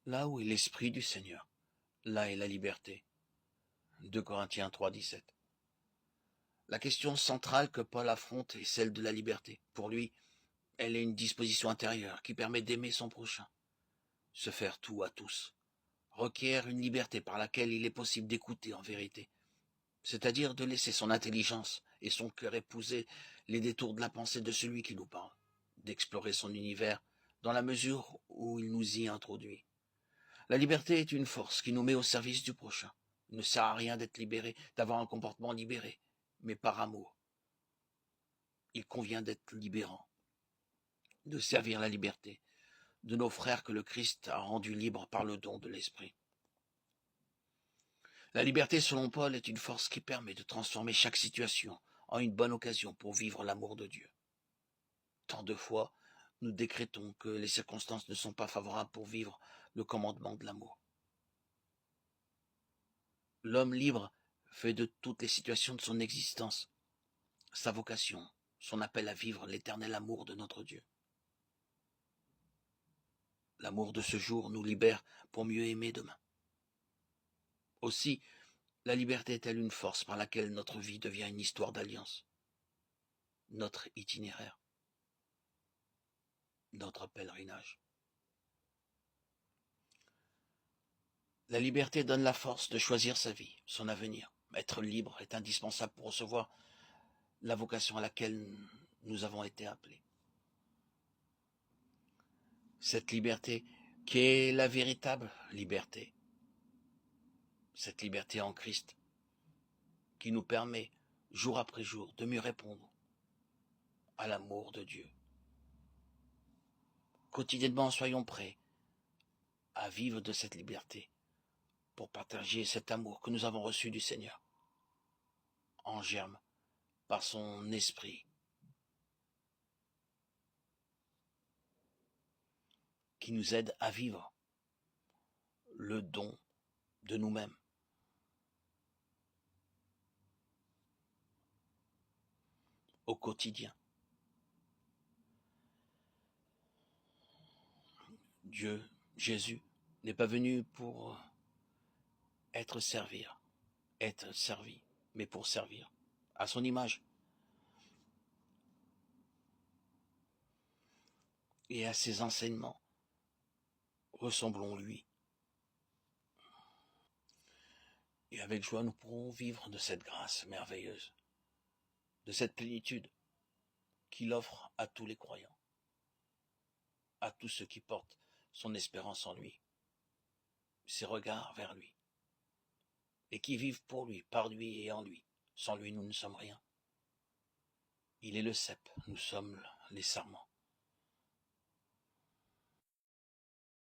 Là où est l'Esprit du Seigneur, là est la liberté. 2 Corinthiens 3,17. La question centrale que Paul affronte est celle de la liberté. Pour lui, elle est une disposition intérieure qui permet d'aimer son prochain. Se faire tout à tous requiert une liberté par laquelle il est possible d'écouter en vérité, c'est-à-dire de laisser son intelligence et son cœur épouser les détours de la pensée de celui qui nous parle, d'explorer son univers dans la mesure où il nous y introduit. La liberté est une force qui nous met au service du prochain. Il ne sert à rien d'être libéré, d'avoir un comportement libéré, mais par amour. Il convient d'être libérant, de servir la liberté de nos frères que le Christ a rendus libres par le don de l'Esprit. La liberté, selon Paul, est une force qui permet de transformer chaque situation en une bonne occasion pour vivre l'amour de Dieu. Tant de fois, nous décrétons que les circonstances ne sont pas favorables pour vivre le commandement de l'amour. L'homme libre fait de toutes les situations de son existence sa vocation, son appel à vivre l'éternel amour de notre Dieu. L'amour de ce jour nous libère pour mieux aimer demain. Aussi, la liberté est-elle une force par laquelle notre vie devient une histoire d'alliance, notre itinéraire, notre pèlerinage. La liberté donne la force de choisir sa vie, son avenir. Être libre est indispensable pour recevoir la vocation à laquelle nous avons été appelés. Cette liberté qui est la véritable liberté, cette liberté en Christ, qui nous permet, jour après jour, de mieux répondre à l'amour de Dieu. Quotidiennement, soyons prêts à vivre de cette liberté pour partager cet amour que nous avons reçu du Seigneur, en germe, par son esprit, qui nous aide à vivre le don de nous-mêmes. Au quotidien. Dieu, Jésus, n'est pas venu pour être servi, mais pour servir, à son image. Et à ses enseignements, ressemblons-lui. Et avec joie, nous pourrons vivre de cette grâce merveilleuse, de cette plénitude qu'il offre à tous les croyants, à tous ceux qui portent son espérance en lui, ses regards vers lui, et qui vivent pour lui, par lui et en lui. Sans lui, nous ne sommes rien. Il est le cep, nous sommes les sarments.